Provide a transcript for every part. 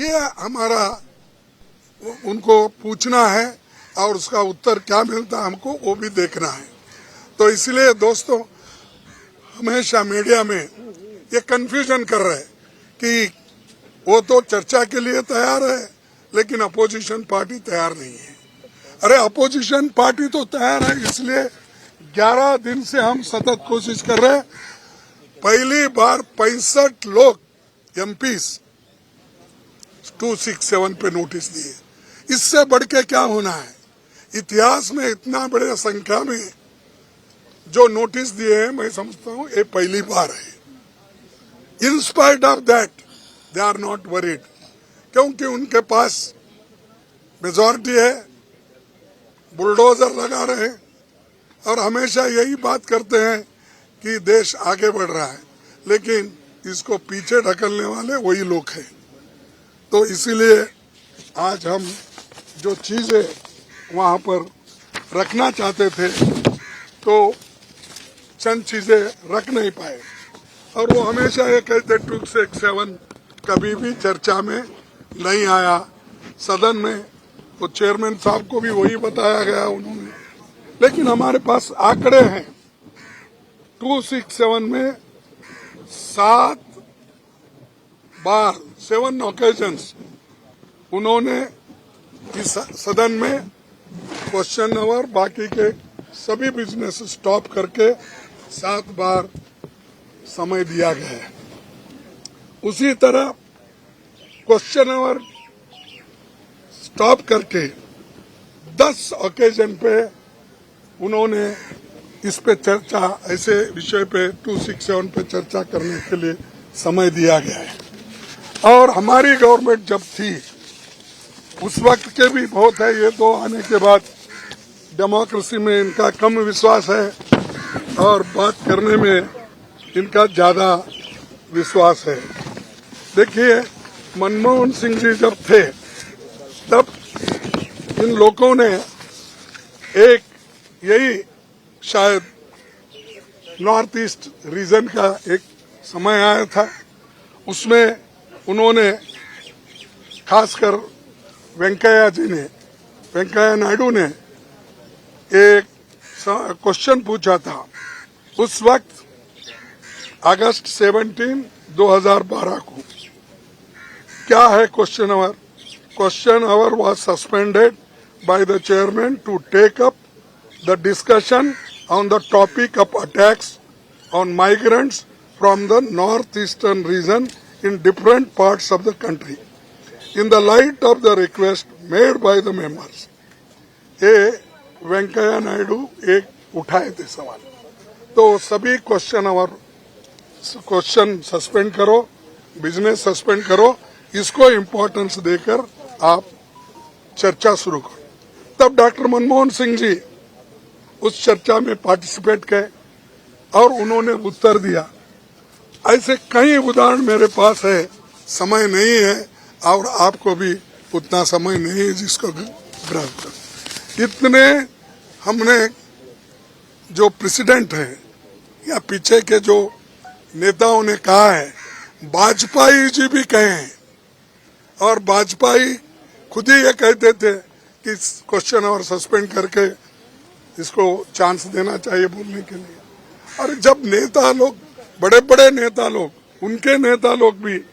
ये हमारा उनको पूछना है और उसका उत्तर क्या मिलता है हमको वो भी देखना है। तो इसलिए दोस्तों हमेशा मीडिया में ये कंफ्यूजन कर रहे हैं कि वो तो चर्चा के लिए तैयार है लेकिन अपोजिशन पार्टी तैयार नहीं है। अरे अपोजिशन पार्टी तो तैयार है, इसलिए 11 दिन से हम सतत कोशिश कर रहे हैं। पहली बार 65 लोग एमपीज 267 पे नोटिस दिए। इससे बढ़ के क्या होना है? इतिहास में इतना बड़े संख्या में जो नोटिस दिए हैं मैं समझता हूं ये पहली बार है। In spite of that they are not worried, क्योंकि उनके पास मेजॉरिटी है, बुलडोजर लगा रहे हैं और हमेशा यही बात करते हैं कि देश आगे बढ़ रहा है, लेकिन इसको पीछे ढकलने वाले वही लोग हैं। तो इसीलिए आज हम जो चीजें वहां पर रखना चाहते थे तो चंद चीजें रख नहीं पाए और वो हमेशा ये कहते 267 कभी भी चर्चा में नहीं आया सदन में। तो चेयरमैन साहब को भी वही बताया गया उन्होंने, लेकिन हमारे पास आंकड़े हैं। 267 में 7 बार 7 ओकेजन्स उन्होंने इस सदन में क्वेश्चन आवर बाकी के सभी बिजनेस स्टॉप करके 7 बार समय दिया गया है। उसी तरह क्वेश्चन आवर स्टॉप करके 10 ओकेजन पे उन्होंने इस पे चर्चा, ऐसे विषय पे 267 पे चर्चा करने के लिए समय दिया गया है। और हमारी गवर्नमेंट जब थी उस वक्त के भी बहुत है, ये तो आने के बाद डेमोक्रेसी में इनका कम विश्वास है और बात करने में इनका ज्यादा विश्वास है। देखिए मनमोहन सिंह जी जब थे तब इन लोगों ने एक यही शायद नॉर्थ ईस्ट रीजन का एक समय आया था, उसमें उन्होंने खासकर वेंकैया नायडू ने एक क्वेश्चन पूछा था। उस वक्त अगस्त 17, 2012 को क्या है question hour? Question hour was suspended by the chairman to take up the discussion on the topic of attacks on migrants from the northeastern region in different parts of the country. In the light of the request made by the members, Venkaiah Naidu एक उठाए थे सवाल, तो सभी question suspend करो, business suspend करो, इसको importance देकर आप चर्चा शुरू करो। तब डॉक्टर मनमोहन सिंह जी उस चर्चा में पार्टिसिपेट किए और उन्होंने उत्तर दिया। ऐसे कई उदाहरण मेरे पास है, समय नहीं है और आपको भी उतना समय नहीं है जिसको ग्रहण कर। इतने हमने जो प्रेसिडेंट है या पीछे के जो नेताओं ने कहा है, वाजपेयी जी भी कहे हैं और वाजपेयी खुद ही ये कहते थे कि क्वेश्चन और सस्पेंड करके इसको चांस देना चाहिए बोलने के लिए। और जब नेता लोग, बड़े बड़े नेता लोग, उनके नेता लोग भी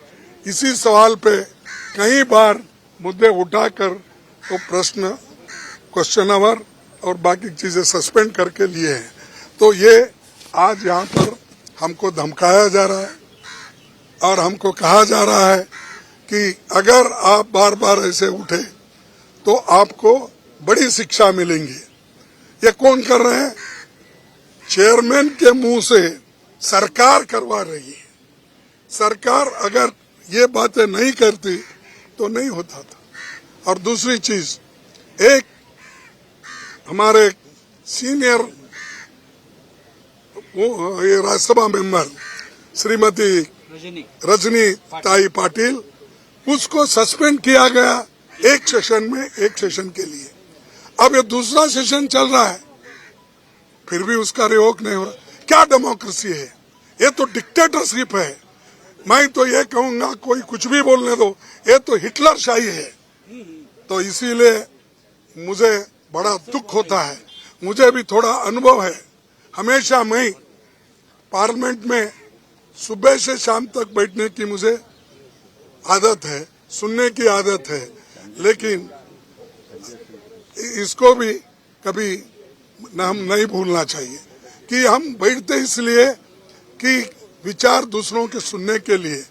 इसी सवाल पे कई बार मुद्दे उठाकर तो प्रश्न, क्वेश्चन आवर और बाकी चीजें सस्पेंड करके लिए हैं। तो ये आज यहाँ पर हमको धमकाया जा रहा है और हमको कहा जा रहा है कि अगर आप बार बार ऐसे उठे तो आपको बड़ी शिक्षा मिलेंगी। ये कौन कर रहे हैं? चेयरमैन के मुंह से सरकार करवा रही है। सरकार अगर ये बातें नहीं करती तो नहीं होता था। और दूसरी चीज, एक हमारे सीनियर ये राज्यसभा मेंबर श्रीमती रजनी ताई पाटिल, उसको सस्पेंड किया गया एक सेशन के लिए। अब ये दूसरा सेशन चल रहा है, फिर भी उसका रिवोक नहीं हो रहा। क्या डेमोक्रेसी है? ये तो डिक्टेटरशिप है। मैं तो ये कहूंगा कोई कुछ भी बोलने दो, ये तो हिटलर शाही है। तो इसीलिए मुझे बड़ा दुख होता है। मुझे भी थोड़ा अनुभव है, हमेशा मैं पार्लियामेंट में सुबह से शाम तक बैठने की मुझे आदत है, सुनने की आदत है, लेकिन इसको भी कभी हम नहीं भूलना चाहिए कि हम बैठते इसलिए कि विचार दूसरों के सुनने के लिए,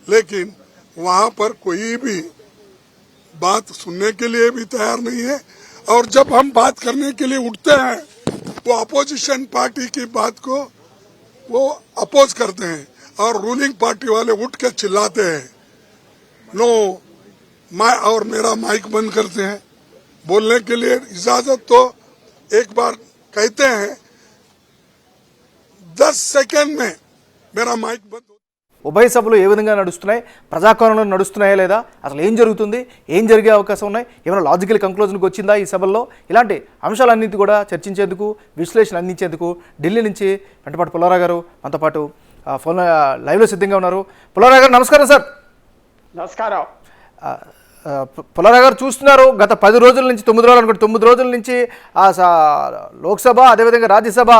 लेकिन वहां पर कोई भी बात सुनने के लिए भी तैयार नहीं है। और जब हम बात करने के लिए उठते हैं, वो अपोजिशन पार्टी की बात को वो अपोज करते हैं और रूलिंग पार्टी वाले उठ के चिल्लाते हैं, नो और मेरा माइक बंद करते हैं। बोलने के लिए इजाजत तो एक बार कहते हैं, 10 सेकंड में मेरा माइक बंद। ఉభయ సభలు ఏ విధంగా నడుస్తున్నాయి, ప్రజాకోణంలో నడుస్తున్నాయా లేదా, అసలు ఏం జరుగుతుంది, ఏం జరిగే అవకాశం ఉన్నాయి, ఏమైనా లాజికల్ కంక్లూజన్కి వచ్చిందా ఈ సభల్లో, ఇలాంటి అంశాలన్నింటి కూడా చర్చించేందుకు, విశ్లేషణ అందించేందుకు ఢిల్లీ నుంచి వెంటపాటి పుల్లారావు గారు మనతో పాటు ఫోన్ లైవ్లో సిద్ధంగా ఉన్నారు. పుల్లారావు గారు నమస్కారం సార్. నమస్కారం. పుల్లారావు గారు చూస్తున్నారు, గత 10 రోజుల నుంచి 9 రోజులు అనుకుంటే 9 రోజుల నుంచి లోక్సభ అదేవిధంగా రాజ్యసభ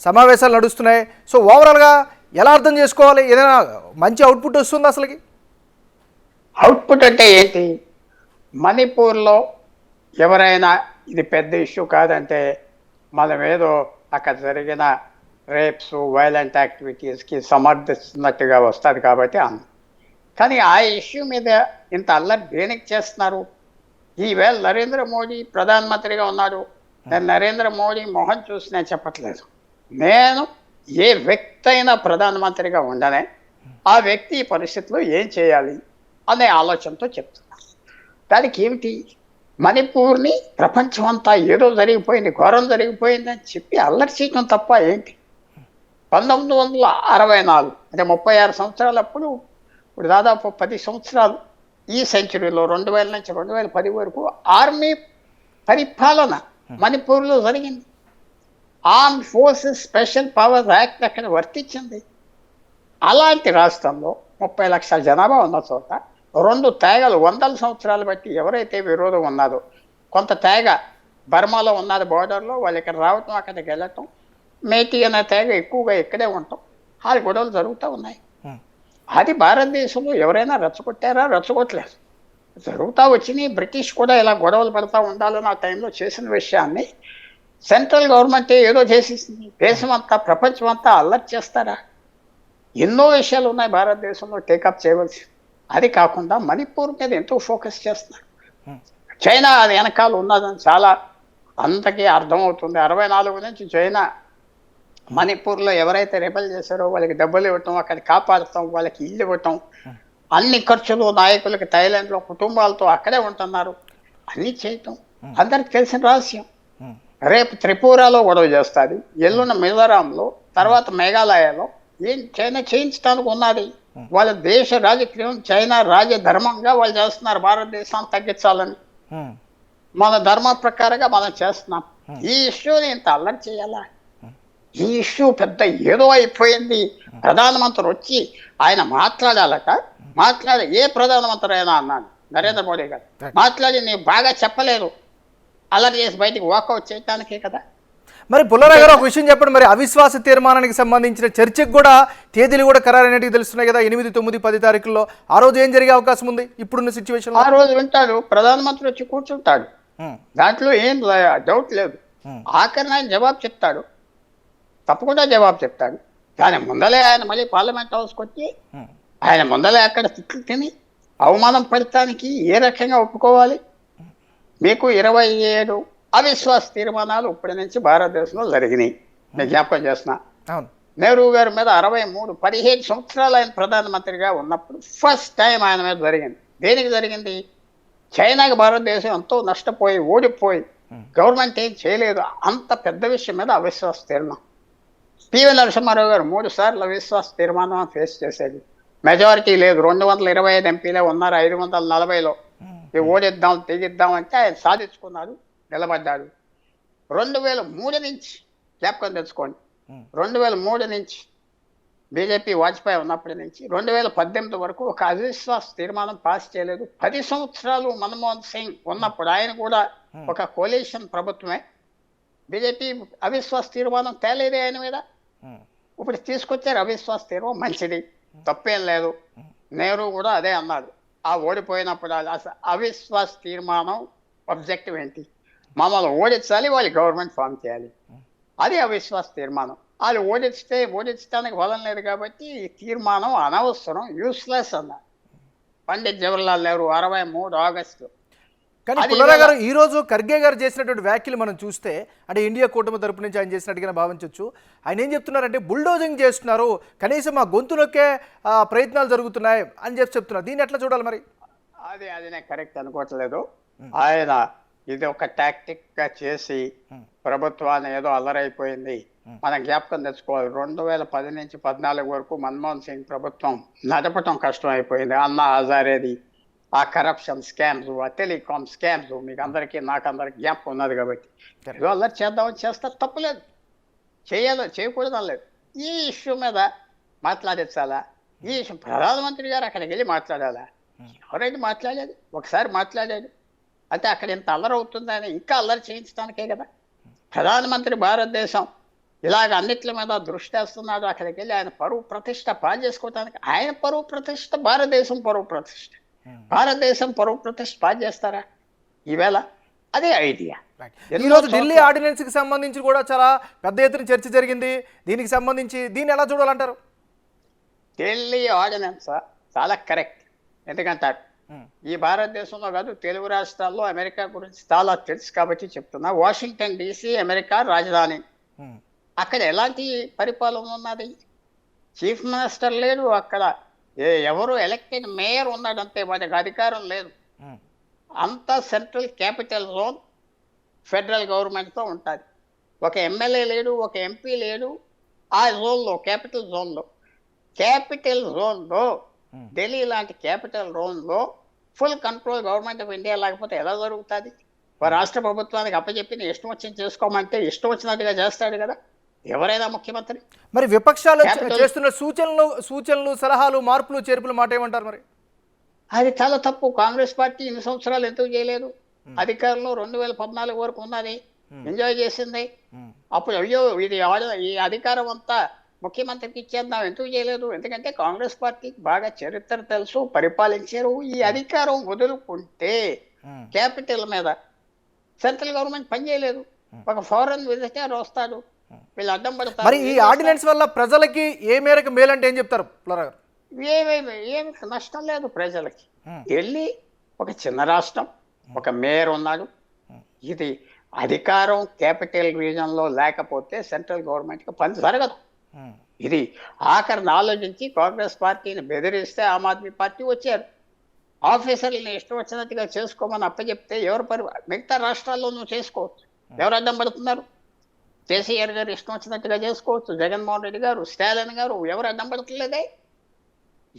సమావేశాలు నడుస్తున్నాయి. సో ఓవరాల్గా ఎలా అర్థం చేసుకోవాలి, ఏదైనా మంచి అవుట్పుట్ వస్తుంది అసలుకి? అవుట్పుట్ అంటే ఏంటి? మణిపూర్లో ఎవరైనా ఇది పెద్ద ఇష్యూ కాదంటే మనం ఏదో అక్కడ జరిగిన రేప్స్, వైలెంట్ యాక్టివిటీస్కి సమర్థిస్తున్నట్టుగా వస్తుంది కాబట్టి కానీ ఆ ఇష్యూ మీద ఇంత అల్లరి దేనికి చేస్తున్నారు? ఈవేళ నరేంద్ర మోడీ ప్రధానమంత్రిగా ఉన్నాడు. నేను నరేంద్ర మోడీ మొహం చూసి నేను చెప్పట్లేదు. నేను ఏ వ్యక్తి అయినా ప్రధానమంత్రిగా ఉండనే ఆ వ్యక్తి ఈ పరిస్థితిలో ఏం చేయాలి అనే ఆలోచనతో చెప్తున్నా. దానికి ఏమిటి? మణిపూర్ని ప్రపంచం అంతా ఏదో జరిగిపోయింది, ఘోరం జరిగిపోయిందని చెప్పి అల్లరి చేయడం తప్ప ఏంటి? 1964 అంటే 36 సంవత్సరాలప్పుడు, ఇప్పుడు దాదాపు 10 సంవత్సరాలు ఈ సెంచరీలో 2000 నుంచి 2010 వరకు ఆర్మీ పరిపాలన మణిపూర్లో జరిగింది. Arm forces special powers act అక్కడ వర్తించింది. అలాంటి రాష్ట్రంలో 30 లక్షల జనాభా ఉన్న చోట 2 తెగలు 100 సంవత్సరాలు బట్టి ఎవరైతే విరోధం ఉన్నారో, కొంత తెగ బర్మాలో ఉన్నది బోర్డర్లో, వాళ్ళు ఇక్కడ రావటం, అక్కడికి వెళ్ళటం, మేటి అనే తెగ ఎక్కువగా ఇక్కడే ఉండటం, ఆ గొడవలు జరుగుతూ ఉన్నాయి. అది భారతదేశంలో ఎవరైనా రెచ్చగొట్టారా? రెచ్చగొట్టలేదు. జరుగుతూ వచ్చినాయి. బ్రిటిష్ కూడా ఇలా గొడవలు పడుతూ ఉండాలని ఆ టైంలో చేసిన విషయాన్ని సెంట్రల్ గవర్నమెంటే ఏదో చేసేసింది. దేశం అంతా, ప్రపంచం అంతా అల్లరి చేస్తారా? ఎన్నో విషయాలు ఉన్నాయి భారతదేశంలో టేకప్ చేయవలసి. అది కాకుండా మణిపూర్ మీద ఎంతో ఫోకస్ చేస్తున్నారు. చైనా అది వెనకాల ఉన్నదని చాలా అంతకీ అర్థమవుతుంది. 64 నుంచి చైనా మణిపూర్లో ఎవరైతే రెబల్ చేశారో వాళ్ళకి డబ్బులు ఇవ్వటం, అక్కడ కాపాడటం, వాళ్ళకి ఇల్లు ఇవ్వటం, అన్ని ఖర్చులు నాయకులకి థాయిలాండ్లో కుటుంబాలతో అక్కడే ఉంటున్నారు, అన్నీ చేయటం అందరికి తెలిసిన రహస్యం. రేపు త్రిపురలో గొడవ చేస్తుంది, ఎల్లున్న మిజోరాంలో, తర్వాత మేఘాలయలో ఏం చైనా చేయించడానికి ఉన్నది. వాళ్ళ దేశ రాజకీయం చైనా రాజధర్మంగా వాళ్ళు చేస్తున్నారు. భారతదేశాన్ని తగ్గించాలని మన ధర్మ ప్రకారంగా మనం చేస్తున్నాం. ఈ ఇష్యూని ఇంత అల్లరి చేయాలా? ఈ ఇష్యూ పెద్ద ఏదో అయిపోయింది. ప్రధానమంత్రి వచ్చి ఆయన మాట్లాడాలట. ఏ ప్రధానమంత్రి అయినా అన్నాను, నరేంద్ర మోడీ గారు మాట్లాడి నేను బాగా చెప్పలేదు, అల్లరి చేసి బయటికి వాకౌట్ చేయడానికే కదా. మరి పుల్లారావు గారు ఒక విషయం చెప్పండి, మరి అవిశ్వాస తీర్మానానికి సంబంధించిన చర్చకు కూడా తేదీలు కూడా ఖరారైనట్టు తెలుస్తున్నాయి కదా, 8, 9, 10 తారీఖుల్లో. ఆ రోజు ఏం జరిగే అవకాశం ఉంది ఇప్పుడున్న సిచ్యువేషన్? ఆ రోజు వింటాడు, ప్రధానమంత్రి వచ్చి కూర్చుంటాడు, దాంట్లో ఏం డౌట్ లేదు. ఆఖరిన ఆయన జవాబు చెప్తాడు, తప్పకుండా జవాబు చెప్తాడు. దాని ముందలే ఆయన మళ్ళీ పార్లమెంట్ హౌస్కి వచ్చి ఆయన ముందలే అక్కడ తిట్లు తిని అవమానం పడటానికి ఏ రకంగా ఒప్పుకోవాలి? మీకు 27 అవిశ్వాస తీర్మానాలు ఇప్పటి నుంచి భారతదేశంలో జరిగినాయి. నేను జ్ఞాపకం చేస్తున్నా, నెహ్రూ గారి మీద 63, 15 సంవత్సరాలు ఆయన ప్రధానమంత్రిగా ఉన్నప్పుడు ఫస్ట్ టైం ఆయన మీద జరిగింది. దేనికి జరిగింది? చైనాకి భారతదేశం ఎంతో నష్టపోయి ఓడిపోయి గవర్నమెంట్ ఏం చేయలేదు, అంత పెద్ద విషయం మీద అవిశ్వాస తీర్మానం. పివి నరసింహారావు గారు 3 సార్లు అవిశ్వాస తీర్మానం ఫేస్ చేసేది. మెజారిటీ లేదు, 225 ఎంపీలే ఉన్నారు 540లో. ఓడిద్దాం తెగిద్దాం అంటే ఆయన సాధించుకున్నాడు, నిలబడ్డాడు. 2003 నుంచి జ్ఞాపకం తెచ్చుకోండి, 2003 నుంచి బీజేపీ వాజ్పేయి ఉన్నప్పటి నుంచి 2018 వరకు ఒక అవిశ్వాస తీర్మానం పాస్ చేయలేదు. 10 సంవత్సరాలు మన్మోహన్ సింగ్ ఉన్నప్పుడు ఆయన కూడా ఒక కోalition ప్రభుత్వమే. బీజేపీ అవిశ్వాస తీర్మానం తేలేదే ఆయన మీద. ఇప్పుడు తీసుకొచ్చారు అవిశ్వాస తీర్మానం, మంచిది, తప్పేం లేదు. నెహ్రూ కూడా అదే అన్నాడు. ఆ ఓడిపోయినప్పుడు అవిశ్వాస తీర్మానం ఆబ్జెక్టివ్ ఏంటి? మమ్మల్ని ఓడించాలి, వాళ్ళు గవర్నమెంట్ ఫామ్ చేయాలి. అది అవిశ్వాస తీర్మానం. వాళ్ళు ఓడించడానికి వదలం లేదు కాబట్టి ఈ తీర్మానం అనవసరం, యూస్లెస్ అన్నారు పండిత్ జవహర్లాల్ నెహ్రూ 63 ఆగస్టు. కానీ పుల్లారావు గారు ఈ రోజు ఖర్గే గారు చేసినటువంటి వ్యాఖ్యలు మనం చూస్తే, అంటే ఇండియా కూటమి తరపు నుంచి ఆయన చేసినట్టుగా భావించవచ్చు. ఆయన ఏం చెప్తున్నారంటే బుల్డోజింగ్ చేస్తున్నారు, కనీసం మా గొంతు నొక్కే ప్రయత్నాలు జరుగుతున్నాయి అని చెప్తున్నారు. దీన్ని ఎట్లా చూడాలి మరి? అది నేను కరెక్ట్ అనుకోవట్లేదు. ఆయన ఇది ఒక టాక్టిక్ గా చేసి ప్రభుత్వాన్ని ఏదో అల్లరైపోయింది. మనం జ్ఞాపకం తెచ్చుకోవాలి, 2010 నుంచి 14 వరకు మన్మోహన్ సింగ్ ప్రభుత్వం నడపటం కష్టం అయిపోయింది. అన్నా హజారేది, ఆ కరప్షన్ స్కామ్స్, ఆ టెలికాం స్కామ్స్ మీకు అందరికీ నాకందరికి జ్ఞాపకం ఉన్నది కాబట్టి ఏదో అల్లరి చేద్దామని చేస్తారు, తప్పులేదు, చేయకూడదు అనలేదు. ఈ ఇష్యూ మీద మాట్లాడించాలా? ఈ ఇష్యూ ప్రధానమంత్రి గారు అక్కడికి వెళ్ళి మాట్లాడాలా? ఎవరైతే మాట్లాడేది, ఒకసారి మాట్లాడాడు అంటే అక్కడ ఇంత అల్లరి అవుతుందని ఇంకా అల్లరి చేయించడానికే కదా. ప్రధానమంత్రి భారతదేశం ఇలాగ అన్నిట్ల మీద దృష్టి వేస్తున్నాడు. అక్కడికి వెళ్ళి ఆయన పరువు ప్రతిష్ట పాలు చేసుకోవడానికి, ఆయన పరువు ప్రతిష్ట, భారతదేశం పరువు ప్రతిష్ట, భారతదేశం పరువు ప్రతిష్ట పాలు చేస్తారా ఈవేళ? అదే ఐడియా. ఈ రోజు ఢిల్లీ ఆర్డినెన్స్ కి సంబంధించి కూడా చాలా పెద్ద ఎత్తున చర్చ జరిగింది. దీనికి సంబంధించి దీన్ని ఎలా చూడాలంటారు? ఢిల్లీ ఆర్డినెన్స్ చాలా కరెక్ట్. ఎందుకంటే ఈ భారతదేశంలో కాదు, తెలుగు రాష్ట్రాల్లో అమెరికా గురించి చాలా తెలుసు కాబట్టి చెప్తున్నా. వాషింగ్టన్ DC అమెరికా రాజధాని. అక్కడ ఎలాంటి పరిపాలన ఉన్నది? చీఫ్ మినిస్టర్ లేడు అక్కడ, ఎవరు ఎలక్టెడ్ మేయర్ ఉన్నాడంతే, వాడికి అధికారం లేదు. అంతా సెంట్రల్ క్యాపిటల్ జోన్ ఫెడరల్ గవర్నమెంట్తో ఉంటుంది. ఒక ఎమ్మెల్యే లేడు, ఒక MP లేడు ఆ జోన్లో, క్యాపిటల్ జోన్లో ఢిల్లీ లాంటి క్యాపిటల్ జోన్లో full control government of India లేకపోతే ఎలా జరుగుతుంది? రాష్ట్ర ప్రభుత్వానికి అప్పచెప్పి ఇష్టం వచ్చింది చేసుకోమంటే ఇష్టం వచ్చినట్టుగా చేస్తాడు కదా ఎవరైనా ముఖ్యమంత్రి. మరి విపక్షాలు చేస్తున్న సూచనలు, సలహాలు, మార్పులు, చేర్పులు మాట ఏమంటారు మరి? అది చాలా తప్పు. కాంగ్రెస్ పార్టీ ఇన్ని సంవత్సరాలు ఎందుకు చేయలేదు? అధికారంలో 2014 వరకు ఉన్నది, ఎంజాయ్ చేసింది. అప్పుడు అయ్యో ఈ అధికారం అంతా ముఖ్యమంత్రికి ఇచ్చేద్దాం, ఎందుకు చేయలేదు? ఎందుకంటే కాంగ్రెస్ పార్టీకి బాగా చరిత్ర తెలుసు, పరిపాలించారు. ఈ అధికారం వదులుకుంటే క్యాపిటల్ మీద సెంట్రల్ గవర్నమెంట్ పనిచేయలేదు. ఒక ఫారెన్ విజిటర్ వస్తాడు, వీళ్ళు అడ్డం పడతారు. మరి ఈ ఆర్డినెన్స్ వల్ల ప్రజలకి ఏ మేరకు మేలంటే ఏం చెప్తారు? ఏమి నష్టం లేదు ప్రజలకి. ఢిల్లీ ఒక చిన్న రాష్ట్రం, ఒక మేయర్ ఉన్నాడు. ఇది అధికారం క్యాపిటల్ రీజన్ లో లేకపోతే సెంట్రల్ గవర్నమెంట్ కి పని జరగదు. ఇది ఆఖరిని ఆలోచించి కాంగ్రెస్ పార్టీని బెదిరిస్తే ఆమ్ ఆద్మీ పార్టీ వచ్చారు. ఆఫీసర్లని ఇష్టం వచ్చినట్టుగా చేసుకోమని అప్పచెప్తే మిగతా రాష్ట్రాల్లో నువ్వు చేసుకోవచ్చు. ఎవరు అడ్డం పడుతున్నారు? కేసీఆర్ గారు ఇష్టం వచ్చినట్టుగా చేసుకోవచ్చు, జగన్మోహన్ రెడ్డి గారు, స్టాలిన్ గారు, ఎవరు అడ్డం పడట్లేదే.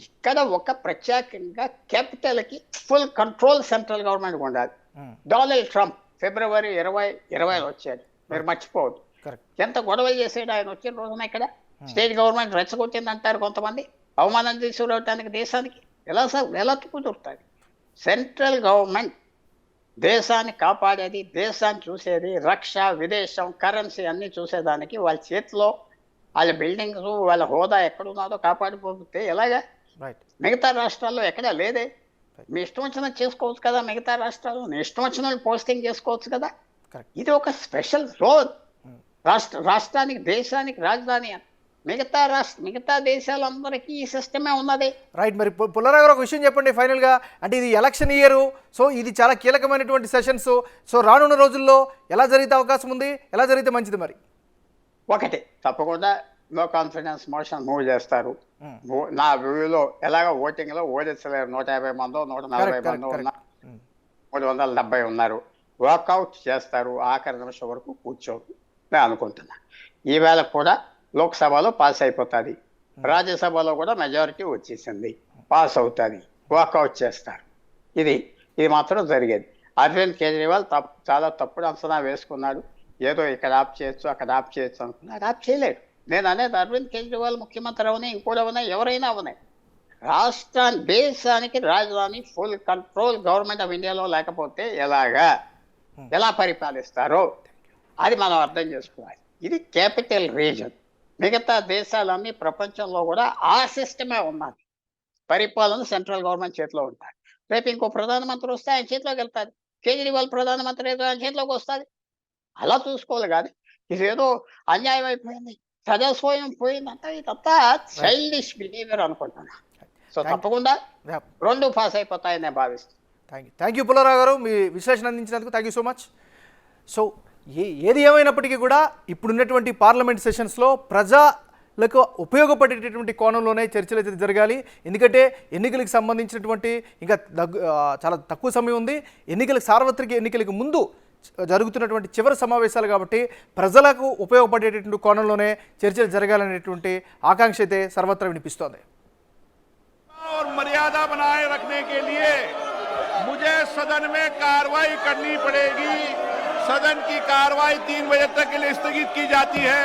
ఇక్కడ ఒక ప్రత్యేకంగా క్యాపిటల్కి ఫుల్ కంట్రోల్ సెంట్రల్ గవర్నమెంట్ ఉండాలి. డొనాల్డ్ ట్రంప్ ఫిబ్రవరి 2020 వచ్చాడు, మీరు మర్చిపోవద్దు. ఎంత గొడవలు చేసాడు ఆయన వచ్చిన రోజున. ఇక్కడ స్టేట్ గవర్నమెంట్ రెచ్చగొట్టింది అంటారు కొంతమంది. అవమానం తీసుకురావడానికి దేశానికి ఎలా కుదురుతుంది? సెంట్రల్ గవర్నమెంట్ దేశాన్ని కాపాడేది, దేశాన్ని చూసేది, రక్ష, విదేశం, కరెన్సీ అన్ని చూసేదానికి వాళ్ళ చేతిలో వాళ్ళ బిల్డింగ్స్, వాళ్ళ హోదా ఎక్కడున్నదో కాపాడిపోతే ఎలాగా? మిగతా రాష్ట్రాల్లో ఎక్కడా లేదే. మీ ఇష్టం వచ్చినట్టు చేసుకోవచ్చు కదా మిగతా రాష్ట్రాల్లో, మీ ఇష్టం వచ్చిన పోస్టింగ్ చేసుకోవచ్చు కదా. ఇది ఒక స్పెషల్ జోన్, రాష్ట్రానికి, దేశానికి రాజధాని. మిగతా దేశాలందరికీ ఈ సిస్టమే ఉన్నది. రైట్. మరి పుల్లారావు గారు ఒక విషయం చెప్పండి ఫైనల్ గా. అంటే ఇది ఎలక్షన్ ఇయర్, సో ఇది చాలా కీలకమైనటువంటి సెషన్స్. సో రానున్న రోజుల్లో ఎలా జరిగితే అవకాశం ఉంది, ఎలా జరిగితే మంచిది? మరి ఒకటి తప్పకుండా నో కాన్ఫిడెన్స్ మోషన్ మూవ్ చేస్తారు. నా వ్యూలో ఎలాగో ఓటింగ్ లో ఓడించలేరు. 150 మందో 140 మందో ఉన్నారు, 370 ఉన్నారు. వాకౌట్ చేస్తారు, ఆఖరి నిమిషం వరకు కూర్చోరు నేను అనుకుంటున్నా. ఈవేళ కూడా లోక్సభలో పాస్ అయిపోతుంది, రాజ్యసభలో కూడా మెజారిటీ వచ్చేసింది, పాస్ అవుతుంది, వాకౌట్ చేస్తారు. ఇది మాత్రం జరిగేది. అరవింద్ కేజ్రీవాల్ చాలా తప్పుడు అంచనా వేసుకున్నాడు. ఏదో ఇక్కడ ఆప్ చేయొచ్చు, అక్కడ ఆప్ చేయొచ్చు అనుకున్నాడు. ఆప్ చేయలేడు. నేను అనేది అరవింద్ కేజ్రీవాల్ ముఖ్యమంత్రి అవని ఇంకోటి అవనా ఎవరైనా అవనాయి, రాష్ట్రాన్ని దేశానికి రాజధాని ఫుల్ కంట్రోల్ గవర్నమెంట్ ఆఫ్ ఇండియాలో లేకపోతే ఎలా పరిపాలిస్తారో అది మనం అర్థం చేసుకోవాలి. ఇది క్యాపిటల్ రీజన్. మిగతా దేశాలన్నీ ప్రపంచంలో కూడా ఆ సిస్టమే ఉన్నది. పరిపాలన సెంట్రల్ గవర్నమెంట్ చేతిలో ఉంటుంది. రేపు ఇంకో ప్రధానమంత్రి వస్తే ఆయన చేతిలోకి వెళ్తాది, కేజ్రీవాల్ ప్రధానమంత్రి అయితే ఆయన చేతిలోకి వస్తుంది. అలా చూసుకోవాలి. కానీ ఇదేదో అన్యాయం అయిపోయింది, ప్రజాస్వామ్యం పోయిందంటే ఇదంతా చైల్డిష్ బిహేవియర్ అనుకుంటున్నా. సో తప్పకుండా రెండు పాస్ అయిపోతాయని భావిస్తాను. థ్యాంక్ యూ పుల్లారావు గారు, మీ విశ్లేషణ అందించినందుకు thank you so much. So ఏది ఏమైనప్పటికీ కూడా ఇప్పుడున్నటువంటి పార్లమెంట్ సెషన్స్లో ప్రజలకు ఉపయోగపడేటటువంటి కోణంలోనే చర్చలు అయితే జరగాలి. ఎందుకంటే ఎన్నికలకు సంబంధించినటువంటి ఇంకా చాలా తక్కువ సమయం ఉంది. సార్వత్రిక ఎన్నికలకు ముందు జరుగుతున్నటువంటి చివరి సమావేశాలు కాబట్టి ప్రజలకు ఉపయోగపడేటటువంటి కోణంలోనే చర్చలు జరగాలనేటువంటి ఆకాంక్ష అయితే సర్వత్రా వినిపిస్తోంది. और मर्यादा बनाए रखने के लिए मुझे सदन में कार्रवाई करनी पड़ेगी। सदन की कार्रवाई 3 बजे तक के लिए स्थगित की जाती है।